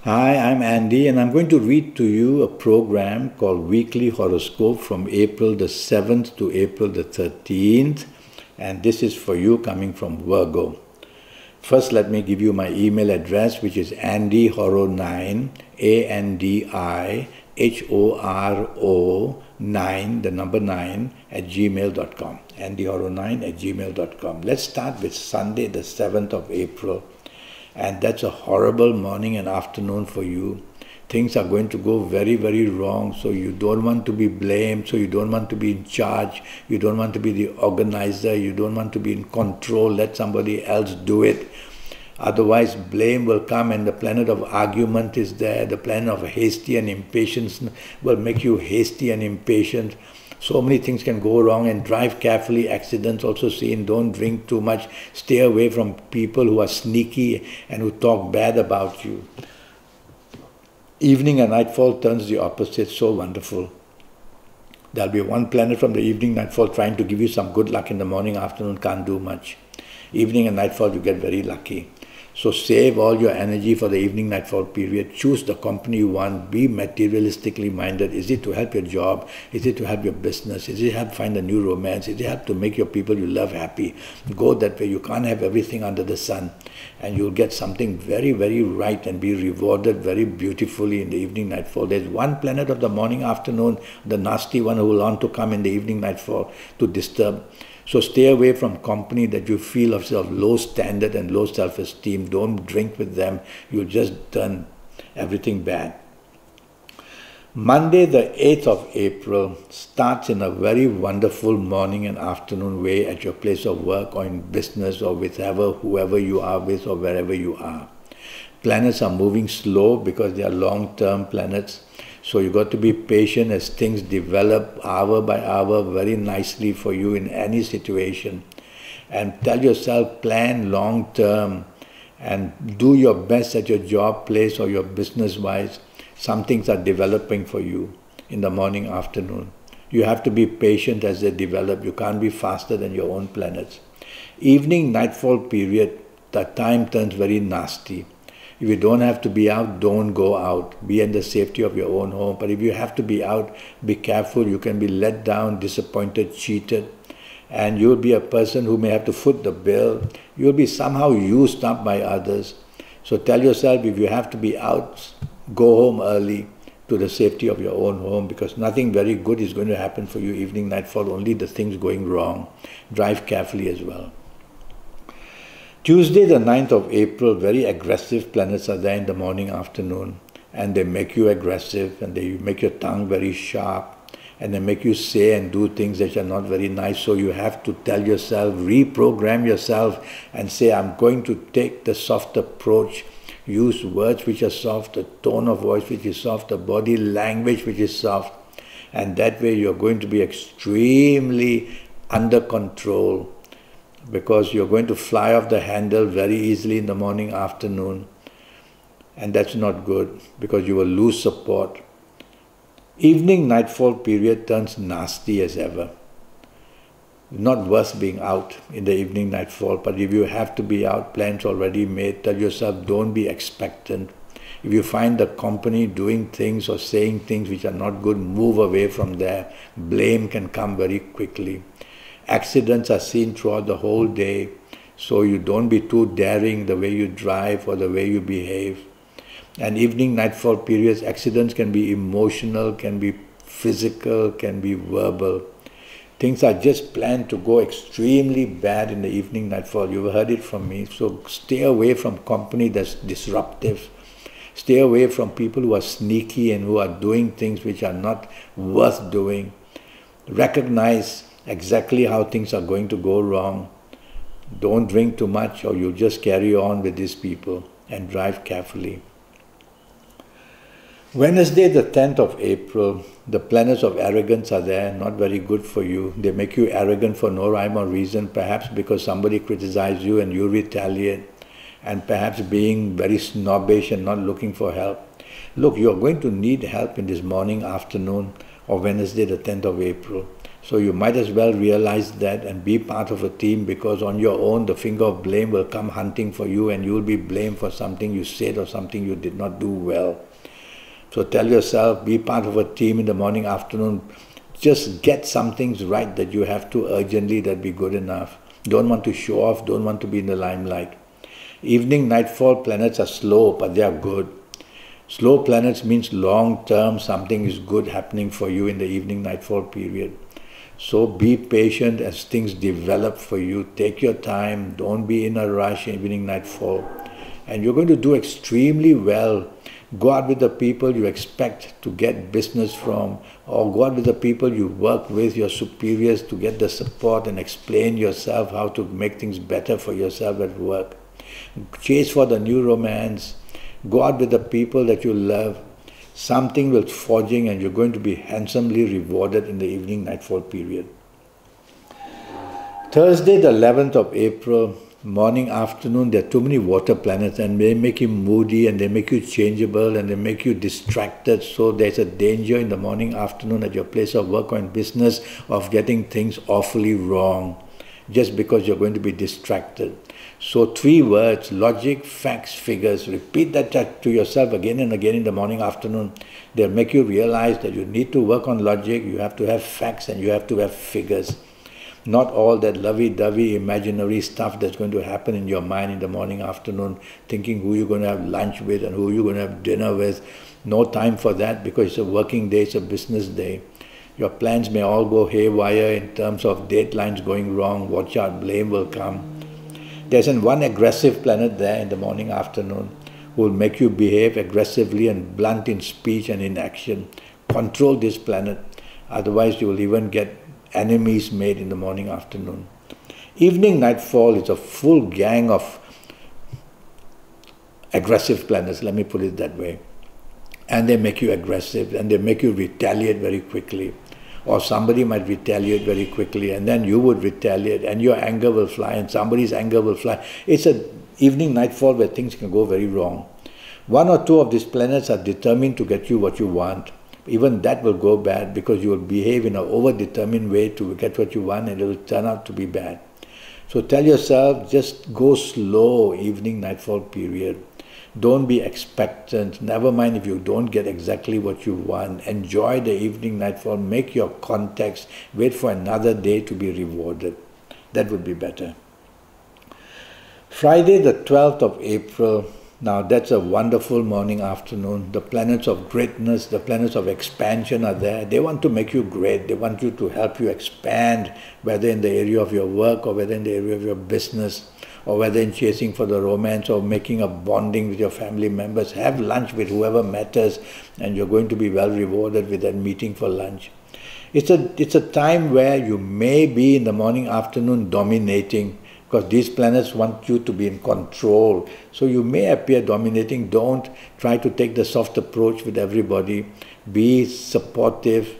Hi, I'm Andy, and I'm going to read to you a program called Weekly Horoscope from April the 7th to April the 13th. And this is for you coming from Virgo. First, let me give you my email address, which is andyhoro9, ANDIHORO9, the number 9, at gmail.com. andyhoro9 at gmail.com. Let's start with Sunday, the 7th of April. And that's a horrible morning and afternoon for you. Things are going to go very, very wrong. So you don't want to be blamed. So you don't want to be in charge. You don't want to be the organizer. You don't want to be in control. Let somebody else do it. Otherwise, blame will come, and the planet of argument is there. The planet of hasty and impatience will make you hasty and impatient. So many things can go wrong, and drive carefully. Accidents also seen. Don't drink too much. Stay away from people who are sneaky and who talk bad about you. Evening and nightfall turns the opposite. So wonderful. There'll be one planet from the evening nightfall trying to give you some good luck in the morning, afternoon, can't do much. Evening and nightfall, you get very lucky. So save all your energy for the evening nightfall period. Choose the company you want. Be materialistically minded. Is it to help your job? Is it to help your business? Is it help find a new romance? Is it help to make your people you love happy? Go that way. You can't have everything under the sun. And you'll get something very, very right and be rewarded very beautifully in the evening nightfall. There's one planet of the morning afternoon, the nasty one, who will want to come in the evening nightfall to disturb. So stay away from company that you feel of low standard and low self-esteem. Don't drink with them. You'll just turn everything bad. Monday, the 8th of April, starts in a very wonderful morning and afternoon way at your place of work or in business or with whoever you are with or wherever you are. Planets are moving slow because they are long-term planets. So you got to be patient as things develop hour by hour very nicely for you in any situation. And tell yourself, plan long term and do your best at your job place or your business wise. Some things are developing for you in the morning, afternoon. You have to be patient as they develop. You can't be faster than your own planets. Evening, nightfall period, the time turns very nasty. If you don't have to be out, don't go out. Be in the safety of your own home. But if you have to be out, be careful. You can be let down, disappointed, cheated. And you'll be a person who may have to foot the bill. You'll be somehow used up by others. So tell yourself, if you have to be out, go home early to the safety of your own home, because nothing very good is going to happen for you evening, nightfall, only the things going wrong. Drive carefully as well. Tuesday, the 9th of April, very aggressive planets are there in the morning, afternoon, and they make you aggressive, and they make your tongue very sharp, and they make you say and do things that are not very nice. So you have to tell yourself, reprogram yourself, and say, I'm going to take the soft approach, use words which are soft, a tone of voice which is soft, a body language which is soft, and that way you're going to be extremely under control, because you're going to fly off the handle very easily in the morning, afternoon, and that's not good because you will lose support. Evening, nightfall period turns nasty as ever. Not worth being out in the evening, nightfall, but if you have to be out, plans already made, tell yourself, don't be expectant. If you find the company doing things or saying things which are not good, move away from there. Blame can come very quickly. Accidents are seen throughout the whole day, so you don't be too daring the way you drive or the way you behave. And evening, nightfall periods, accidents can be emotional, can be physical, can be verbal. Things are just planned to go extremely bad in the evening, nightfall. You've heard it from me. So stay away from company that's disruptive. Stay away from people who are sneaky and who are doing things which are not worth doing. Recognize exactly how things are going to go wrong. Don't drink too much or you'll just carry on with these people, and drive carefully. Wednesday, the 10th of April, the planets of arrogance are there, not very good for you. They make you arrogant for no rhyme or reason, perhaps because somebody criticized you and you retaliate, and perhaps being very snobbish and not looking for help. Look, you're going to need help in this morning, afternoon, or Wednesday, the 10th of April. So you might as well realize that and be part of a team, because on your own the finger of blame will come hunting for you and you will be blamed for something you said or something you did not do well. So tell yourself, be part of a team in the morning, afternoon. Just get some things right that you have to urgently, that be good enough. Don't want to show off, don't want to be in the limelight. Evening, nightfall planets are slow, but they are good. Slow planets means long term, something is good happening for you in the evening, nightfall period. So be patient as things develop for you. Take your time, don't be in a rush, evening, nightfall. And you're going to do extremely well. Go out with the people you expect to get business from, or go out with the people you work with, your superiors, to get the support and explain yourself how to make things better for yourself at work. Chase for the new romance. Go out with the people that you love. Something will forging and you're going to be handsomely rewarded in the evening, nightfall period. Thursday, the 11th of April, morning, afternoon, there are too many water planets and they make you moody and they make you changeable and they make you distracted. So there's a danger in the morning, afternoon at your place of work or in business of getting things awfully wrong just because you're going to be distracted. So 3 words: logic, facts, figures. Repeat that to yourself again and again in the morning, afternoon. They'll make you realize that you need to work on logic, you have to have facts and you have to have figures. Not all that lovey-dovey imaginary stuff that's going to happen in your mind in the morning, afternoon, thinking who you're going to have lunch with and who you're going to have dinner with. No time for that, because it's a working day, it's a business day. Your plans may all go haywire in terms of deadlines going wrong. Watch out, blame will come. There's one aggressive planet there in the morning, afternoon, who will make you behave aggressively and blunt in speech and in action. Control this planet, otherwise you will even get enemies made in the morning, afternoon. Evening, nightfall is a full gang of aggressive planets, let me put it that way. And they make you aggressive and they make you retaliate very quickly. Or somebody might retaliate very quickly and then you would retaliate and your anger will fly and somebody's anger will fly. It's an evening, nightfall where things can go very wrong. 1 or 2 of these planets are determined to get you what you want. Even that will go bad because you will behave in an over-determined way to get what you want and it will turn out to be bad. So tell yourself, just go slow, evening, nightfall period. Don't be expectant. Never mind if you don't get exactly what you want. Enjoy the evening, nightfall. Make your context. Wait for another day to be rewarded. That would be better. Friday, the 12th of April. Now that's a wonderful morning, afternoon. The planets of greatness, the planets of expansion are there. They want to make you great. They want you to help you expand, whether in the area of your work or whether in the area of your business, or whether in chasing for the romance or making a bonding with your family members. Have lunch with whoever matters and you're going to be well rewarded with that meeting for lunch. It's a time where you may be in the morning, afternoon dominating, because these planets want you to be in control. So you may appear dominating. Don't try to take the soft approach with everybody. Be supportive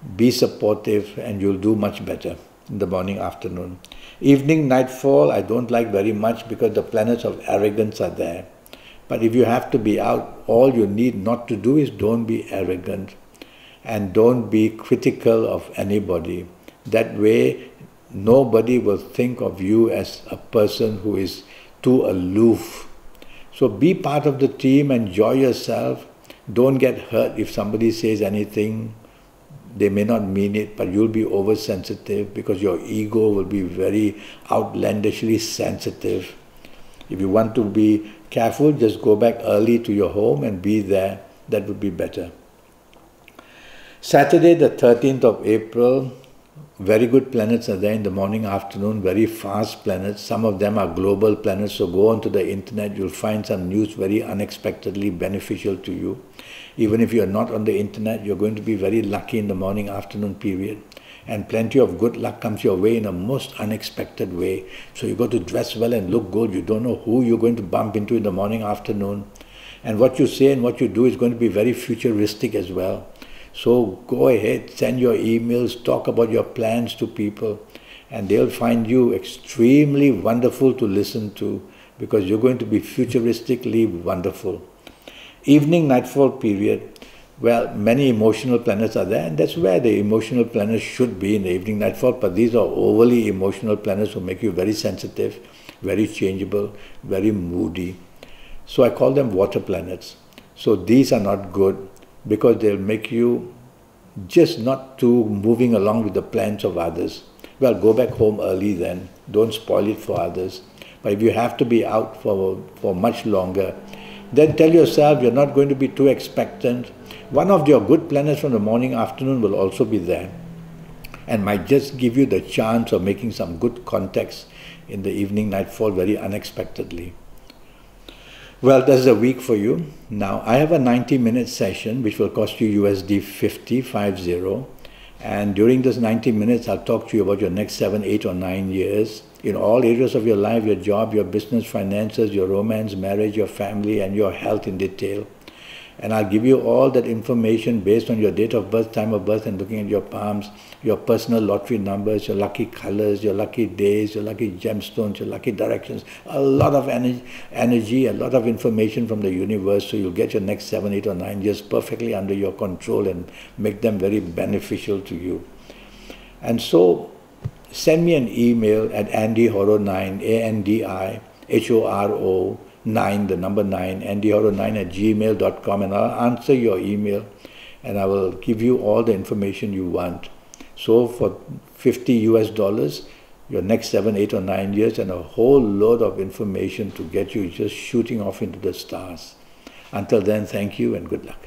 and you'll do much better in the morning, afternoon. Evening, nightfall, I don't like very much because the planets of arrogance are there. But if you have to be out, all you need not to do is don't be arrogant and don't be critical of anybody. That way, nobody will think of you as a person who is too aloof. So be part of the team, enjoy yourself. Don't get hurt if somebody says anything. They may not mean it, but you'll be oversensitive because your ego will be very outlandishly sensitive. If you want to be careful, just go back early to your home and be there. That would be better. Saturday, the 13th of April, very good planets are there in the morning, afternoon, very fast planets. Some of them are global planets, so go onto the internet, you'll find some news very unexpectedly beneficial to you. Even if you're not on the internet, you're going to be very lucky in the morning, afternoon period. And plenty of good luck comes your way in a most unexpected way. So you got to dress well and look good. You don't know who you're going to bump into in the morning, afternoon. And what you say and what you do is going to be very futuristic as well. So go ahead, send your emails, talk about your plans to people, and they'll find you extremely wonderful to listen to because you're going to be futuristically wonderful. Evening, nightfall period, Well, many emotional planets are there, and that's where the emotional planets should be in the evening nightfall, but these are overly emotional planets who make you very sensitive, very changeable, very moody. So I call them water planets. So these are not good because they'll make you just not too moving along with the plans of others. Well, go back home early then. Don't spoil it for others. But if you have to be out for much longer, then tell yourself you're not going to be too expectant. One of your good planets from the morning, afternoon will also be there and might just give you the chance of making some good contacts in the evening nightfall very unexpectedly. Well, that's a week for you. Now, I have a 90-minute session which will cost you USD 50, and during this 90 minutes, I'll talk to you about your next 7, 8 or 9 years in all areas of your life, your job, your business, finances, your romance, marriage, your family, and your health in detail. And I'll give you all that information based on your date of birth, time of birth, and looking at your palms, your personal lottery numbers, your lucky colors, your lucky days, your lucky gemstones, your lucky directions. A lot of energy, a lot of information from the universe, so you'll get your next 7, 8 or 9 years perfectly under your control and make them very beneficial to you. And so send me an email at andyhoro9, ANDIHORO 9, the number 9, andyhoro9 @gmail.com, and I'll answer your email and I will give you all the information you want. So for $50 US, your next 7, 8 or 9 years, and a whole load of information to get you just shooting off into the stars. Until then, thank you and good luck.